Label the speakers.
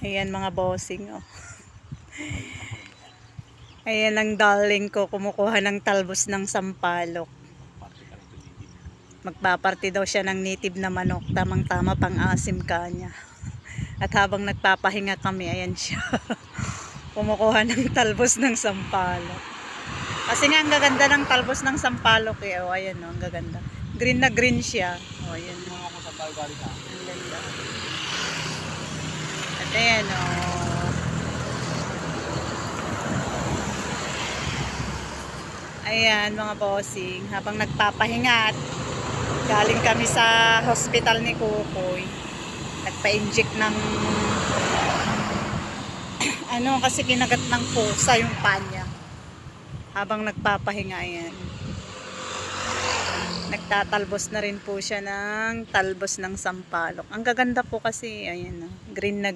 Speaker 1: Ayan mga bossing, oh. Ayan ang darling ko, kumukuha ng talbos ng sampalok. Magpaparte daw siya ng native na manok, tamang tama pang asim kanya. At habang nagpapahinga kami, ayan siya. Kumukuha ng talbos ng sampalok. Kasi nga ang gaganda ng talbos ng sampalok eh. Oh, ayan oh, ang gaganda. Green na green siya. Oh, ayan. Ang ganda. At ayan oh. Ayan mga bossing, habang nagpapahinga at galing kami sa hospital ni Kukoy. Nagpa-inject ng ano kasi kinagat ng pusa yung panya. Habang nagpapahinga ayan. Nagtatalbos na rin po siya ng talbos ng sampalok. Ang gaganda po kasi ayan, green na